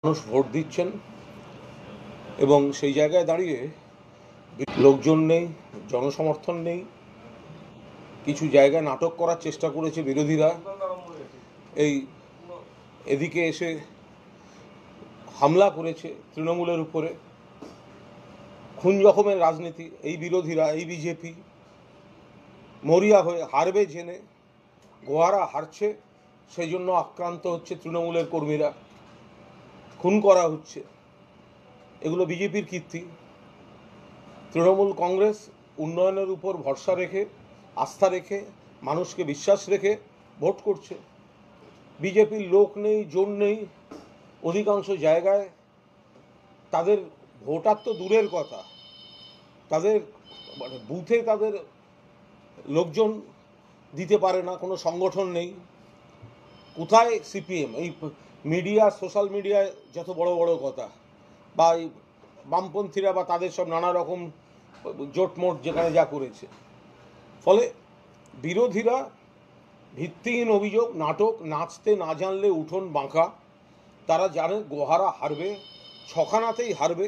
মানুষ ভোট দিচ্ছেন এবং সেই জায়গায় দাঁড়িয়ে লোকজন নেই, জনসমর্থন নেই। কিছু জায়গায় নাটক করার চেষ্টা করেছে বিরোধীরা। এই এদিকে এসে হামলা করেছে তৃণমূলের উপরে, খুন জখমের রাজনীতি। এই বিরোধীরা, এই বিজেপি মরিয়া হয়ে হারবে জেনে, গোহারা হারছে সেই জন্য আক্রান্ত হচ্ছে তৃণমূলের কর্মীরা, খুন করা হচ্ছে। এগুলো বিজেপির কীর্তি। তৃণমূল কংগ্রেস উন্নয়নের উপর ভরসা রেখে, আস্থা রেখে, মানুষকে বিশ্বাস রেখে ভোট করছে। বিজেপির লোক নেই, জোর নেই। অধিকাংশ জায়গায় তাদের ভোটার তো দূরের কথা, তাদের বুথে তাদের লোকজন দিতে পারে না, কোনো সংগঠন নেই। কোথায় সিপিএম? এই মিডিয়া, সোশ্যাল মিডিয়ায় যত বড় বড় কথা, বা এই বামপন্থীরা বা তাদের সব নানা রকম জোটমোট যেখানে যা করেছে, ফলে বিরোধীরা ভিত্তিহীন অভিযোগ, নাটক, নাচতে না জানলে উঠোন বাঁকা। তারা জানে গোহারা হারবে, ছখানাতেই হারবে।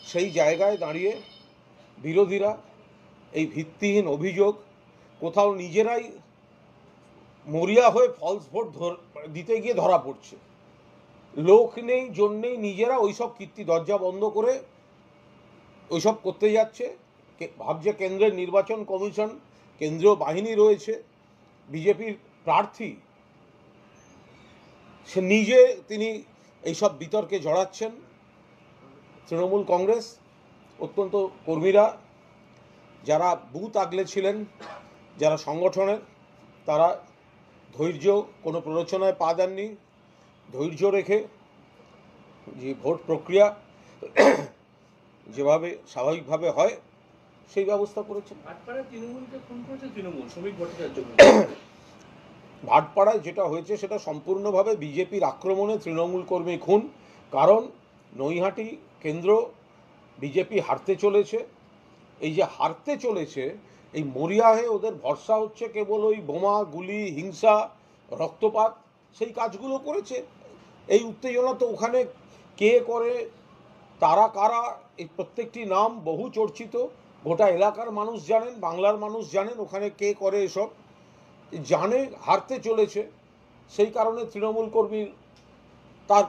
সেই জায়গায় দাঁড়িয়ে বিরোধীরা এই ভিত্তিহীন অভিযোগ, কোথাও নিজেরাই মরিয়া হয়ে ফলস ভোট দিতে গিয়ে ধরা পড়ছে। লোক নেই, জন্যেই নিজেরা ওইসব কীর্তি দরজা বন্ধ করে ওইসব করতে যাচ্ছে। ভাবছে কেন্দ্রের নির্বাচন কমিশন, কেন্দ্রীয় বাহিনী রয়েছে, বিজেপির প্রার্থী সে নিজে তিনি এইসব বিতর্কে জড়াচ্ছেন। তৃণমূল কংগ্রেস অত্যন্ত কর্মীরা যারা বুথ আগলে ছিলেন, যারা সংগঠনের, তারা ধৈর্য, কোনো প্ররোচনায় পা দেননি। ধৈর্য রেখে যে ভোট প্রক্রিয়া যেভাবে স্বাভাবিকভাবে হয় সেই ব্যবস্থা করেছেন। ভাটপাড়ায় যেটা হয়েছে সেটা সম্পূর্ণভাবে বিজেপির আক্রমণে তৃণমূল কর্মী খুন। কারণ নৈহাটি কেন্দ্র বিজেপি হারতে চলেছে। এই যে হারতে চলেছে, এই মরিয়া হয়ে ওদের ভরসা হচ্ছে কেবল ওই বোমা, গুলি, হিংসা, রক্তপাত, সেই কাজগুলো করেছে। এই উত্তেজনা তো ওখানে কে করে, তারা কারা, এই প্রত্যেকটি নাম বহু চর্চিত। গোটা এলাকার মানুষ জানেন, বাংলার মানুষ জানেন ওখানে কে করে এসব, জানে হারতে চলেছে। সেই কারণে তৃণমূল কর্মী তার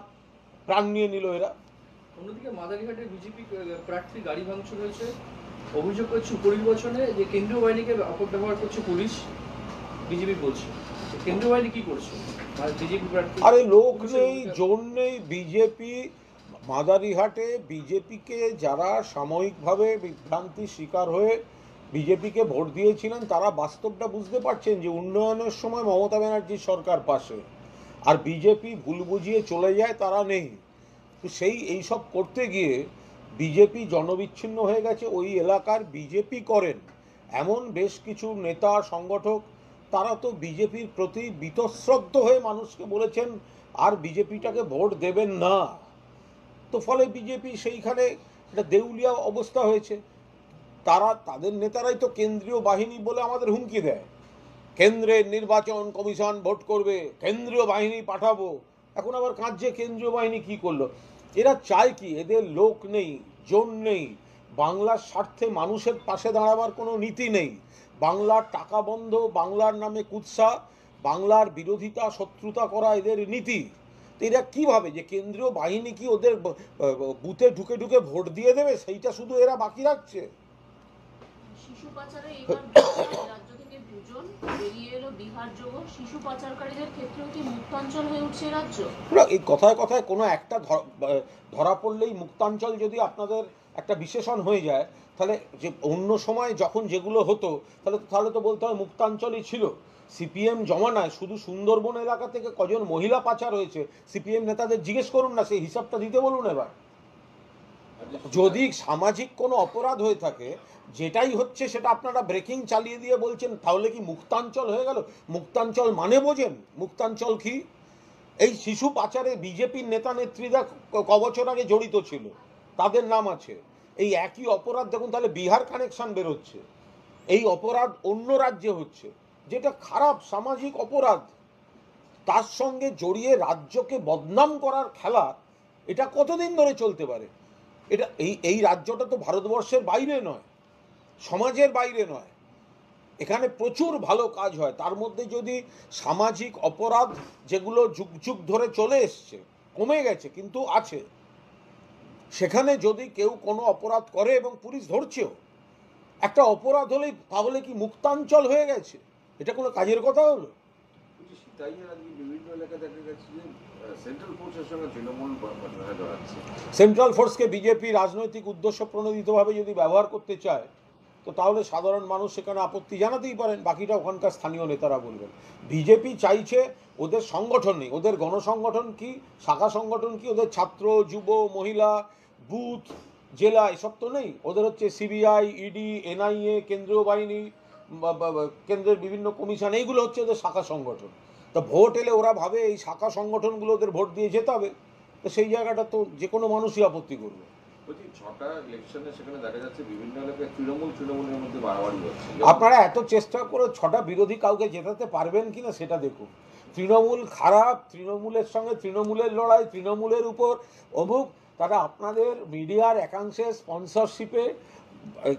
প্রাণ নিয়ে নিল এরা। অন্যদিকে মাদারিঘাটে বিজেপি প্রার্থী গাড়ি ভাঙচুর হয়েছে, অভিযোগ করছে উপনির্বাচনে যে কেন্দ্রীয় বাহিনীকে অপব্যবহার করছে পুলিশ, বিজেপি বলছে। কেন্দ্রীয় বাহিনী কি করছে? বিজেপি প্রার্থী, আরে লোক নেই, জোর নেই। বিজেপি মাদারিহাটে বিজেপিকে যারা সাময়িকভাবে বিভ্রান্তির শিকার হয়ে বিজেপিকে ভোট দিয়েছিলেন, তারা বাস্তবটা বুঝতে পারছেন যে উন্নয়নের সময় মমতা ব্যানার্জির সরকার পাশে, আর বিজেপি ভুল বুঝিয়ে চলে যায়, তারা নেই। তো সেই এইসব করতে গিয়ে বিজেপি জনবিচ্ছিন্ন হয়ে গেছে। ওই এলাকার বিজেপি করেন এমন বেশ কিছু নেতা, সংগঠক, তারা তো বিজেপির প্রতি বীতশ্রদ্ধ হয়ে মানুষকে বলেছেন আর বিজেপিটাকে ভোট দেবেন না। তো ফলে বিজেপি সেইখানে একটা দেউলিয়া অবস্থা হয়েছে। তাদের নেতারাই তো কেন্দ্রীয় বাহিনী বলে আমাদের হুমকি দেয়, কেন্দ্রের নির্বাচন কমিশন ভোট করবে, কেন্দ্রীয় বাহিনী পাঠাবো। এখন আবার কাঁদছে কেন্দ্রীয় বাহিনী কি করলো। এরা চায় কি? এদের লোক নেই, জোর নেই, বাংলার স্বার্থে মানুষের পাশে দাঁড়াবার কোনো নীতি নেই। বাংলার টাকা বন্ধ, বাংলার নামে কুৎসা, বাংলার বিরোধিতা, শত্রুতা করা এদের নীতি। তো এরা কী ভাবে যে কেন্দ্রীয় বাহিনী কি ওদের বুথে ঢুকে ঢুকে ভোট দিয়ে দেবে, সেইটা শুধু এরা বাকি রাখছে। শিশু পাচারে এবার রাজ্য থেকে দুজন বেরিয়ে এলো বিহার যোগ। শিশু পাচারকারীদের ক্ষেত্রেও কি মুক্তাঞ্চল হয়ে উঠছে রাজ্য? এই কথায় কথায় কোনো একটা ধরা পড়লেই মুক্তাঞ্চল যদি আপনাদের একটা বিশেষণ হয়ে যায়, তাহলে যে অন্য সময় যখন যেগুলো হতো তাহলে তো বলতে হয় মুক্তাঞ্চলই ছিল। সিপিএম জমানায় শুধু সুন্দরবন এলাকা থেকে কজন মহিলা পাচার হয়েছে সিপিএম নেতাদের জিজ্ঞেস করুন না, সেই হিসাবটা দিতে বলুন এবার। যদি সামাজিক কোনো অপরাধ হয়ে থাকে, যেটাই হচ্ছে সেটা আপনারা ব্রেকিং চালিয়ে দিয়ে বলছেন, তাহলে কি মুক্তাঞ্চল হয়ে গেল? মুক্তাঞ্চল মানে বোঝেন? মুক্তাঞ্চল কি? এই শিশু পাচারে বিজেপির নেতা নেত্রীরা কবছর আগে জড়িত ছিল, তাদের নাম আছে। এই একই অপরাধ দেখুন, তাহলে বিহার কানেকশন বেরোচ্ছে। এই অপরাধ অন্য রাজ্যে হচ্ছে, যেটা খারাপ সামাজিক অপরাধ, তার সঙ্গে জড়িয়ে রাজ্যকে বদনাম করার খেলা এটা কতদিন ধরে চলতে পারে? এটা এই রাজ্যটা তো ভারতবর্ষের বাইরে নয়, সমাজের বাইরে নয়, এখানে প্রচুর ভালো কাজ হয়। তার মধ্যে যদি সামাজিক অপরাধ যেগুলো যুগ যুগ ধরে চলে এসছে, কমে গেছে কিন্তু আছে, সেখানে যদি কেউ কোনো অপরাধ করে এবং পুলিশ ধরছেও, একটা অপরাধ হলেই তাহলে কি মুক্তাঞ্চল হয়ে গেছে? এটা কোনো কাজের কথা হলো? সিতাইয়ের আজকে বিভিন্ন এলাকায় দেখা গেছে যে সেন্ট্রাল ফোর্সের সঙ্গে তৃণমূল জড়াচ্ছে। সেন্ট্রাল ফোর্সকে বিজেপি রাজনৈতিক উদ্দেশ্য প্রণোদিতভাবে যদি ব্যবহার করতে চায়, তো তাহলে সাধারণ মানুষ সেখানে আপত্তি জানাতেই পারেন, বাকিটা ওখানকার স্থানীয় নেতারা বলবেন। বিজেপি চাইছে ওদের সংগঠন নেই, ওদের গণসংগঠন কি, শাখা সংগঠন কি, ওদের ছাত্র, যুব, মহিলা, বুথ, জেলা এসব তো নেই। ওদের হচ্ছে সিবিআই, ইডি, এনআইএ, কেন্দ্রীয় বাহিনী, কেন্দ্রের বিভিন্ন কমিশন, এইগুলো হচ্ছে ওদের শাখা সংগঠন। তা ভোট এলে ওরা ভাবে এই শাখা সংগঠনগুলো ওদের ভোট দিয়ে যেতে হবে, তো সেই জায়গাটা তো যে কোনো মানুষই আপত্তি করবে। বলছি 6টা ইলেকশনে সেখানে দেখা যাচ্ছে বিভিন্ন এলাকায় তৃণমূলের মধ্যে বাড়াবাড়ি হচ্ছে। আপনারা এত চেষ্টা করে 6টা বিরোধী কাউকে জেতাতে পারবেন কিনা সেটা দেখুন। তৃণমূল খারাপ, তৃণমূলের সঙ্গে তৃণমূলের লড়াই, তৃণমূলের উপর অমুক, তারা আপনাদের মিডিয়ার একাংশের স্পন্সরশিপে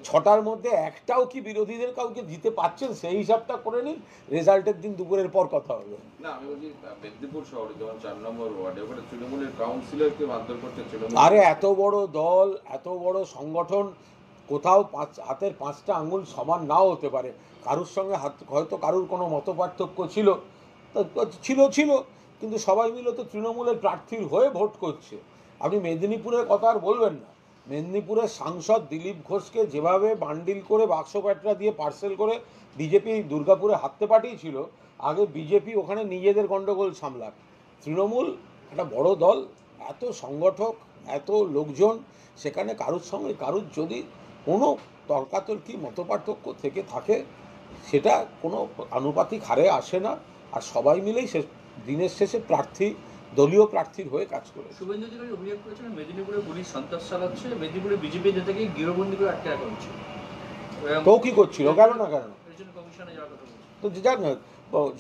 6টার মধ্যে একটাও কি বিরোধীদের কাউকে দিতে পারছেন? সেই হিসাবটা করে নিন, রেজাল্টের দিন দুপুরের পর কথা হবে। না, আমি বলছি মেদিনীপুর শহরে যেমন 4 নম্বর ওয়ার্ডে ওখানে তৃণমূলের কাউন্সিলরকে মারধর করতে তৃণমূল। আরে এত বড় দল, এত বড় সংগঠন, কোথাও হাতের 5টা আঙুল সমান নাও হতে পারে। কারুর সঙ্গে হয়তো কারুর কোনো মতপার্থক্য ছিল, ছিল, কিন্তু সবাই মিলে তো তৃণমূলের প্রার্থীর হয়ে ভোট করছে। আপনি মেদিনীপুরের কথা আর বলবেন না। মেদিনীপুরের সাংসদ দিলীপ ঘোষকে যেভাবে বান্ডিল করে বাক্স প্যাটরা দিয়ে পার্সেল করে বিজেপি দুর্গাপুরে হাঁটতে পাঠিয়েছিল, আগে বিজেপি ওখানে নিজেদের গণ্ডগোল সামলাক। তৃণমূল একটা বড় দল, এত সংগঠক, এত লোকজন, সেখানে কারুর সঙ্গে কারুর যদি কোনো তর্কাতর্কি মতপার্থক্য থেকে থাকে, সেটা কোনো আনুপাতিক হারে আসে না। আর সবাই মিলেই দিনের শেষে প্রার্থী, দলীয় প্রার্থীর হয়ে কাজ করে। শুভেন্দু অধিকারী অভিযোগ করেছেন মেদিনীপুরে পুলিশ সন্ত্রাস চালাচ্ছে, মেদিনীপুরে বিজেপি নেতাকে গৃহবন্দী করে আটকে রাখা হচ্ছে। তো কি করছিল? গেল না কেন? এর জন্য কমিশনে যাওয়ার কথা বলছে। তো যাক না,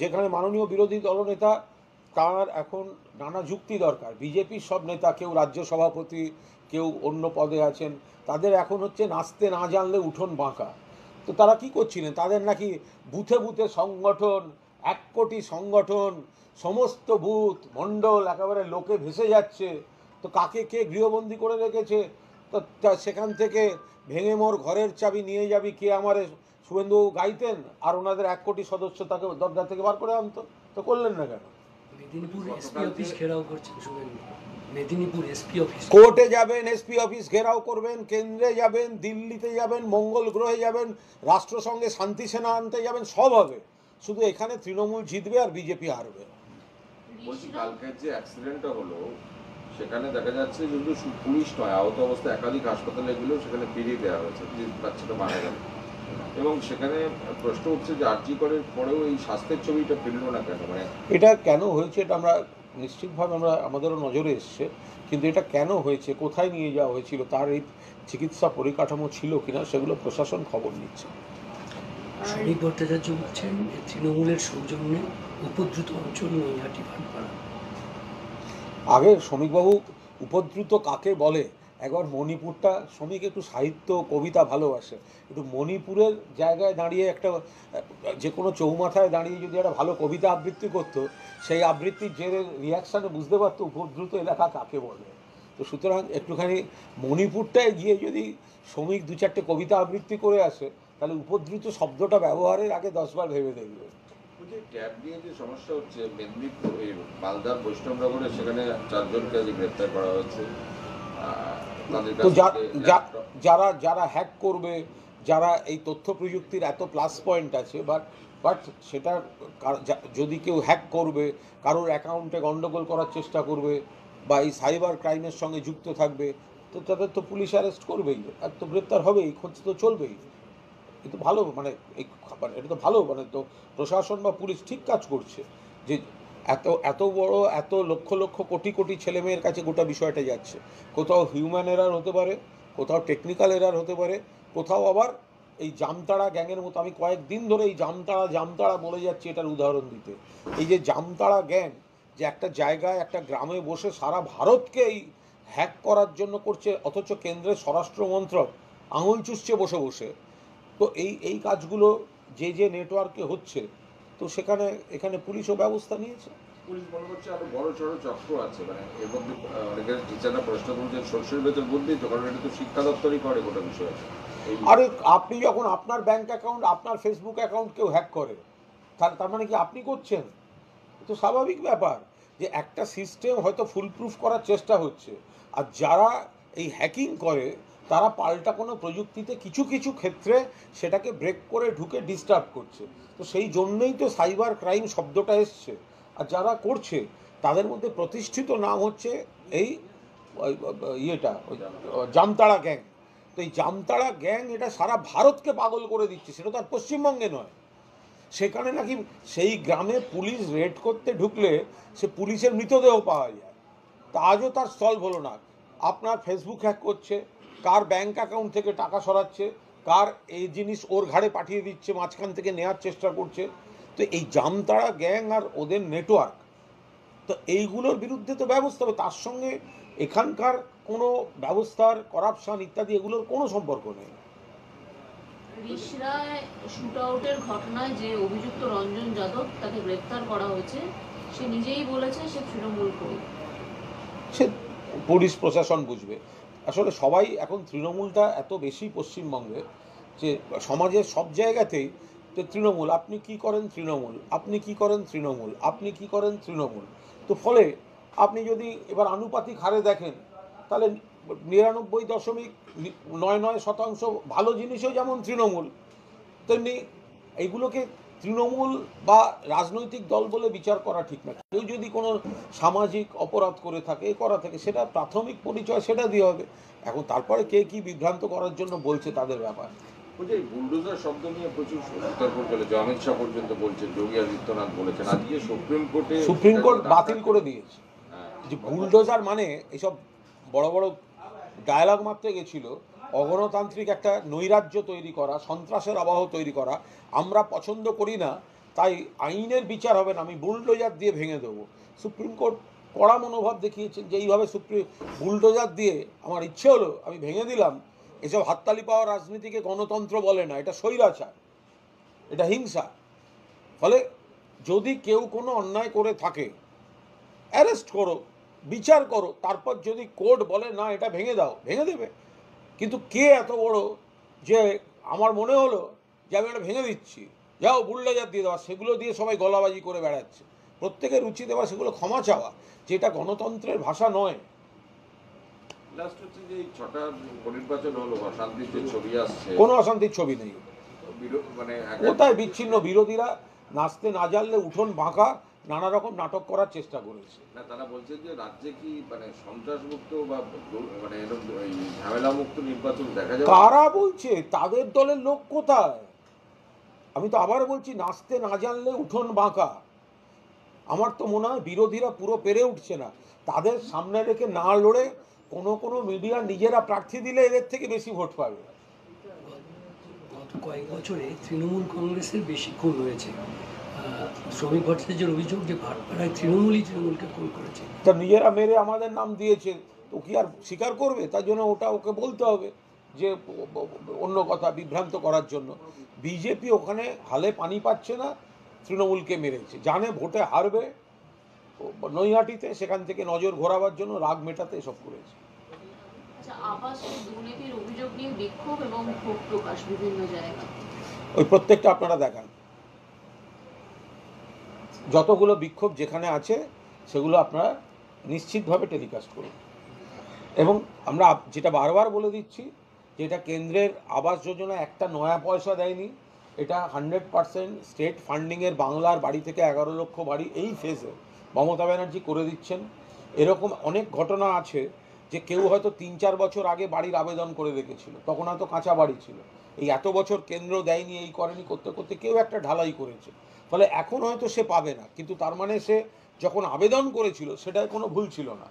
যেখানে মাননীয় বিরোধী দলনেতা, তার এখন নানা যুক্তি দরকার। বিজেপির সব নেতা, কেউ রাজ্য সভাপতি, কেউ অন্য পদে আছেন, তাদের এখন হচ্ছে নাচতে না জানলে উঠোন বাঁকা। তো তারা কি করছিলেন? তাদের নাকি বুথে বুথে সংগঠন, 1 কোটি সংগঠন, সমস্ত বুথ মণ্ডল একেবারে লোকে ভেসে যাচ্ছে। তো কাকে কে গৃহবন্দী করে রেখেছে? তো সেখান থেকে ভেঙে মোর ঘরের চাবি নিয়ে যাবি কে আমারে শুভেন্দুবাবু গাইতেন, আর ওনাদের 1 কোটি সদস্য তাকে দরজা থেকে বার করে আনতো। তো করলেন না কেন? মেদিনীপুর এসপি অফিস ঘেরাও করছেন শুভেন্দু। মেদিনীপুর এসপি অফিস, কোর্টে যাবেন, এসপি অফিস ঘেরাও করবেন, কেন্দ্রে যাবেন, দিল্লিতে যাবেন, মঙ্গল গ্রহে যাবেন, রাষ্ট্রসংঘে শান্তি সেনা আনতে যাবেন, সব হবে। শুধু এখানে তৃণমূল জিতবে আর বিজেপি হারবে। বলছি কালকের যে অ্যাক্সিডেন্টটা হলো সেখানে দেখা যাচ্ছে কিন্তু পুলিশ নয়, আহত অবস্থায় একাধিক হাসপাতালে গেলেও সেখানে ফিরিয়ে দেওয়া হয়েছে, যে বাচ্চাটা মারা গেল। এবং সেখানে প্রশ্ন উঠছে যে আরজি করের পরেও এই স্বাস্থ্যের ছবিটা ফিরল না কেন? মানে এটা কেন হয়েছে এটা আমরা নিশ্চিতভাবে আমাদেরও নজরে এসছে, কিন্তু এটা কেন হয়েছে, কোথায় নিয়ে যাওয়া হয়েছিল, তার এই চিকিৎসা পরিকাঠামো ছিল কিনা, সেগুলো প্রশাসন খবর নিচ্ছে। শ্রমিক ভট্টাচার্য বলছেন তৃণমূলের সৌজন্যে উপদ্রুত অঞ্চল নৈহাটি ভাটপাড়া। আগে শ্রমিকবাবু উপদ্রুত কাকে বলে একবার মণিপুরটা, শ্রমিক একটু সাহিত্য কবিতা ভালোবাসে, একটু মণিপুরের জায়গায় দাঁড়িয়ে একটা যে কোনো চৌমাথায় দাঁড়িয়ে যদি একটা ভালো কবিতা আবৃত্তি করতো, সেই আবৃত্তির যে রিয়াকশানে বুঝতে পারতো উপদ্রুত এলাকা কাকে বলে। তো সুতরাং একটুখানি মণিপুরটায় গিয়ে যদি শ্রমিক 2-4টে কবিতা আবৃত্তি করে আসে, তাহলে উপদ্রুত শব্দটা ব্যবহারের আগে 10 বার ভেবে দেখবে। ট্যাব নিয়ে যে সমস্যা হচ্ছে মেদিনীপুর, মালদার বৈষ্ণবনগরে সেখানে 4 জনকে আজ গ্রেপ্তার করা হয়েছে। তো যারা হ্যাক করবে, যারা এই তথ্য প্রযুক্তির এত প্লাস পয়েন্ট আছে, বাট সেটা যদি কেউ হ্যাক করবে, কারোর অ্যাকাউন্টে গন্ডগোল করার চেষ্টা করবে, বা এই সাইবার ক্রাইমের সঙ্গে যুক্ত থাকবে, তো তাদের তো পুলিশ অ্যারেস্ট করবেই, আর তো গ্রেপ্তার হবেই, খোঁজ তো চলবেই। কিন্তু ভালো এটা তো ভালো, তো প্রশাসন বা পুলিশ ঠিক কাজ করছে, যে এত বড়, এত লক্ষ লক্ষ কোটি কোটি ছেলে মেয়ের কাছে গোটা বিষয়টা যাচ্ছে। কোথাও হিউম্যান এরার হতে পারে, কোথাও টেকনিক্যাল এরার হতে পারে, কোথাও আবার এই জামতাড়া গ্যাংয়ের মতো। আমি কয়েকদিন ধরে এই জামতাড়া বলে যাচ্ছি এটার উদাহরণ দিতে। এই যে জামতাড়া গ্যাং, যে একটা জায়গায় একটা গ্রামে বসে সারা ভারতকে এই হ্যাক করার জন্য করছে, অথচ কেন্দ্রের স্বরাষ্ট্র মন্ত্রক আঙুল চুষছে বসে বসে। তো এই কাজগুলো যে নেটওয়ার্কে হচ্ছে, তো এখানে পুলিশও ব্যবস্থা নিয়েছে। পুলিশ মনে করছে আরো বড় সড়ো চক্র আছে, মানে এর মধ্যে অনেকের টিচাররা প্রশ্ন করছেন শস্যের ভেতর বুদ্ধি তো, কারণ এটা তো শিক্ষা দপ্তরই করে গোটা বিষয়। আরে আপনি যখন আপনার ব্যাংক অ্যাকাউন্ট, আপনার ফেসবুক অ্যাকাউন্ট কেউ হ্যাক করে, তার মানে কি আপনি করছেন? তো স্বাভাবিক ব্যাপার যে একটা সিস্টেম হয়তো ফুলপ্রুফ করার চেষ্টা হচ্ছে, আর যারা এই হ্যাকিং করে তারা পাল্টা কোনো প্রযুক্তিতে কিছু কিছু ক্ষেত্রে সেটাকে ব্রেক করে ঢুকে ডিস্টার্ব করছে। তো সেই জন্যই তো সাইবার ক্রাইম শব্দটা এসছে। আর যারা করছে তাদের মধ্যে প্রতিষ্ঠিত নাম হচ্ছে এই জামতাড়া গ্যাং। তো এই জামতাড়া গ্যাং এটা সারা ভারতকে পাগল করে দিচ্ছে, সেটা তো আর পশ্চিমবঙ্গে নয়। সেখানে নাকি সেই গ্রামে পুলিশ রেড করতে ঢুকলে সে পুলিশের মৃতদেহ পাওয়া যায়। তা আজও তার সলভ হলো না। আপনার ফেসবুক হ্যাক করছে, কার ব্যাংক অ্যাকাউন্ট থেকে টাকা সরাচ্ছে, কার এই জিনিস ওর ঘাড়ে পাঠিয়ে দিচ্ছে, মাঝখান থেকে নেওয়ার চেষ্টা করছে। তো এই জামতাড়া গ্যাং আর ওদের নেটওয়ার্ক, তো এইগুলোর বিরুদ্ধে তো ব্যবস্থা হবে। তার সঙ্গে এখানকার কোনো ব্যবস্থার করাপশন ইত্যাদি এগুলোর কোনো সম্পর্ক নেই। রিষড়ায় শুট আউটের ঘটনায় যে অভিযুক্ত রঞ্জন যাদব, তাকে গ্রেপ্তার করা হয়েছে, সে নিজেই বলেছে সে তৃণমূল কর্মী। সে পুলিশ প্রশাসন বুঝবে। আসলে সবাই এখন তৃণমূলটা এত বেশি পশ্চিমবঙ্গে, যে সমাজের সব জায়গাতেই যে তৃণমূল, আপনি কি করেন তৃণমূল, আপনি কি করেন তৃণমূল, আপনি কি করেন তৃণমূল। তো ফলে আপনি যদি এবার আনুপাতিক হারে দেখেন, তাহলে 99.99% ভালো জিনিসও যেমন তৃণমূল, তেমনি এইগুলোকে তৃণমূল বা রাজনৈতিক দল বলে বিচার করা ঠিক না। কেউ যদি কোনো সামাজিক অপরাধ করে থাকে, করা থাকে, সেটা প্রাথমিক পরিচয় সেটা দিয়ে হবে। এখন তারপরে কে কি বিভ্রান্ত করার জন্য বলছে তাদের ব্যাপার। বলছি এই বুলডোজার শব্দ নিয়ে প্রচুর বিতর্ক চলেছে, অমিত শাহ পর্যন্ত বলছেন, যোগী আদিত্যনাথ বলেছেন, আজকে সুপ্রিম কোর্ট বাতিল করে দিয়েছে যে বুলডোজার মানে এইসব বড় বড় ডায়ালগ মারতে গেছিল, অগণতান্ত্রিক একটা নৈরাজ্য তৈরি করা, সন্ত্রাসের আবহ তৈরি করা। আমরা পছন্দ করি না, তাই আইনের বিচার হবে না, আমি বুলডোজার দিয়ে ভেঙে দেবো। সুপ্রিম কোর্ট কড়া মনোভাব দেখিয়েছেন যে এইভাবে বুলডোজার দিয়ে আমার ইচ্ছে হলো আমি ভেঙে দিলাম। এসব হাততালি পাওয়া রাজনীতিকে গণতন্ত্র বলে না, এটা স্বৈরাচার, এটা হিংসা। ফলে যদি কেউ কোনো অন্যায় করে থাকে, অ্যারেস্ট করো, বিচার করো, তারপর যদি কোর্ট বলে না এটা ভেঙে দাও, ভেঙে দেবে। কিন্তু কে এত বড় যে আমার মনে হলো যে আমি এটা ভেঙে দিচ্ছি, যাও বুলডোজার দিয়ে দেওয়া, সেগুলো দিয়ে সবাই গলাবাজি করে বেড়াচ্ছে। প্রত্যেকের রুচি দেওয়া, সেগুলো ক্ষমা চাওয়া, যেটা গণতন্ত্রের ভাষা নয়। লাস্ট হচ্ছে যে এই 6টা নির্বাচন হলো, অশান্তির যে ছবি আসছে, কোনো অশান্তির ছবি নেই। মানে কোথায় বিচ্ছিন্ন বিরোধীরা নাচতে না জানলে উঠোন বাঁকা নানা রকম নাটক করার চেষ্টা করেছে। না, তারা বলছে যে রাজ্যে কি মানে সন্ত্রাসমুক্ত বা মানে এরকম ঝামেলা মুক্ত নির্বাচন দেখা যাবে। কারা বলছে? তাদের দলের লোক কোথায়? আমি তো আবার বলছি, নাচতে না জানলে উঠোন বাঁকা। আমার তো মনে হয় বিরোধীরা পুরো পেরে উঠছে না। তাদের সামনে রেখে না লড়ে কোনো মিডিয়া নিজেরা প্রার্থী দিলে এদের থেকে বেশি ভোট পাবে। গত কয়েক বছরে তৃণমূল কংগ্রেসের বেশি খুন হয়েছে। শ্রমিক ভট্টাচার্যের অভিযোগ যে ভাটপাড়ায় তৃণমূলকে খুন করেছে। তা নিজেরা মেরে আমাদের নাম দিয়েছে, তো কি আর স্বীকার করবে? তার জন্য ওকে বলতে হবে যে অন্য কথা বিভ্রান্ত করার জন্য। বিজেপি ওখানে হালে পানি পাচ্ছে না, তৃণমূলকে মেরেছে, জানে ভোটে হারবে নৈহাটিতে, সেখান থেকে নজর ঘোরাবার জন্য রাগ মেটাতে এসব করেছে। আচ্ছা, আবাস দুর্নীতির অভিযোগ নিয়ে বিক্ষোভ এবং ক্ষোভ প্রকাশ বিভিন্ন জায়গায়, ওই প্রত্যেকটা আপনারা দেখান, যতগুলো বিক্ষোভ যেখানে আছে সেগুলো আপনারা নিশ্চিতভাবে টেলিকাস্ট করুন। এবং আমরা যেটা বারবার বলে দিচ্ছি, যে এটা কেন্দ্রের আবাস যোজনা একটা নয়া পয়সা দেয়নি, এটা 100% স্টেট ফান্ডিংয়ের বাংলার বাড়ি থেকে 11 লক্ষ বাড়ি এই ফেজে মমতা ব্যানার্জি করে দিচ্ছেন। এরকম অনেক ঘটনা আছে যে কেউ হয়তো 3-4 বছর আগে বাড়ির আবেদন করে রেখেছিল, তখন হয়তো কাঁচা বাড়ি ছিল, এই এত বছর কেন্দ্র দেয়নি, এই করেনি, করতে করতে কেউ একটা ঢালাই করেছে, ফলে এখন হয়তো সে পাবে না, কিন্তু তার মানে সে যখন আবেদন করেছিল সেটায় কোনো ভুল ছিল না,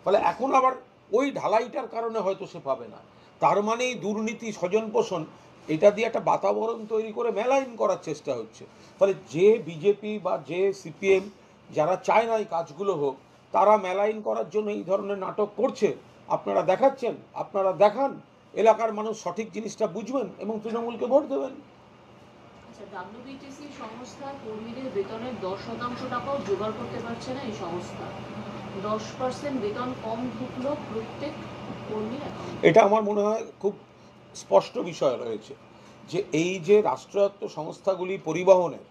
ফলে এখন আবার ওই ঢালাইটার কারণে হয়তো সে পাবে না। তার মানে এই দুর্নীতি, স্বজন পোষণ, এটা দিয়ে একটা বাতাবরণ তৈরি করে মেলাইন করার চেষ্টা হচ্ছে। ফলে যে বিজেপি বা যে সিপিএম যারা চায় না এই কাজগুলো হোক, তারা মেলাইন করার জন্য এই ধরনের নাটক করছে, আপনারা দেখাচ্ছেন, আপনারা দেখান, এলাকার মানুষ সঠিক জিনিসটা বুঝবেন এবং তৃণমূলকে ভোট দেবেন। আচ্ছা, ডাব্লিউবিটিসি সংস্থার কর্মীদের বেতনের 10% টাকাও জোগাড় করতে পারছে না এই সংস্থা। 10% বেতন কম ঢুকলো প্রত্যেক কর্মীর অ্যাকাউন্টে। এটা আমার মনে হয় খুব স্পষ্ট বিষয় রয়েছে যে এই যে রাষ্ট্রায়ত্ত সংস্থাগুলি পরিবহনের,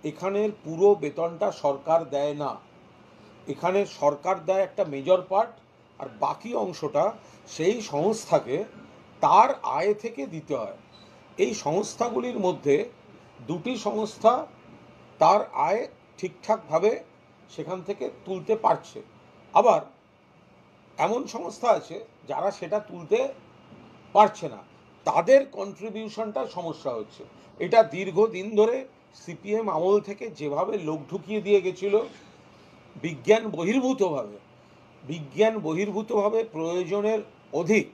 এখানের পুরো বেতনটা সরকার দেয় না। এখানে সরকার দেয় একটা মেজর পার্ট, আর বাকি অংশটা সেই সংস্থাকে তার আয় থেকে দিতে হয়। এই সংস্থাগুলির মধ্যে দুটি সংস্থা তার আয় ঠিকঠাকভাবে সেখান থেকে তুলতে পারছে, আবার এমন সংস্থা আছে যারা সেটা তুলতে পারছে না, তাদের কন্ট্রিবিউশনটা সমস্যা হচ্ছে। এটা দীর্ঘদিন ধরে সিপিএম আমল থেকে যেভাবে লোক ঢুকিয়ে দিয়ে গেছিল বিজ্ঞান বহির্ভূতভাবে প্রয়োজনের অধিক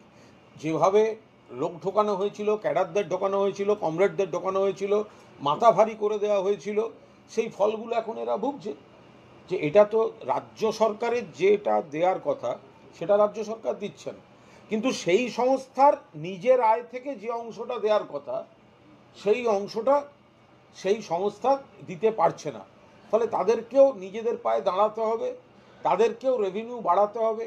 যেভাবে লোক ঢোকানো হয়েছিল, ক্যাডারদের ঢোকানো হয়েছিল, কমরেডদের ঢোকানো হয়েছিল, মাথা ভারী করে দেওয়া হয়েছিল, সেই ফলগুলো এখন এরা ভুগছে। যে এটা তো রাজ্য সরকারের যেটা দেওয়ার কথা সেটা রাজ্য সরকার দিচ্ছেন, কিন্তু সেই সংস্থার নিজের আয় থেকে যে অংশটা দেওয়ার কথা সেই অংশটা সেই সংস্থা দিতে পারছে না। ফলে তাদেরকেও নিজেদের পায়ে দাঁড়াতে হবে, তাদেরকেও রেভিনিউ বাড়াতে হবে,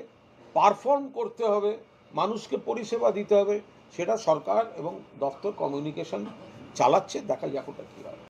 পারফর্ম করতে হবে, মানুষকে পরিষেবা দিতে হবে। সেটা সরকার এবং দপ্তর কমিউনিকেশন চালাচ্ছে, দেখা যাক ওটা কী হয়।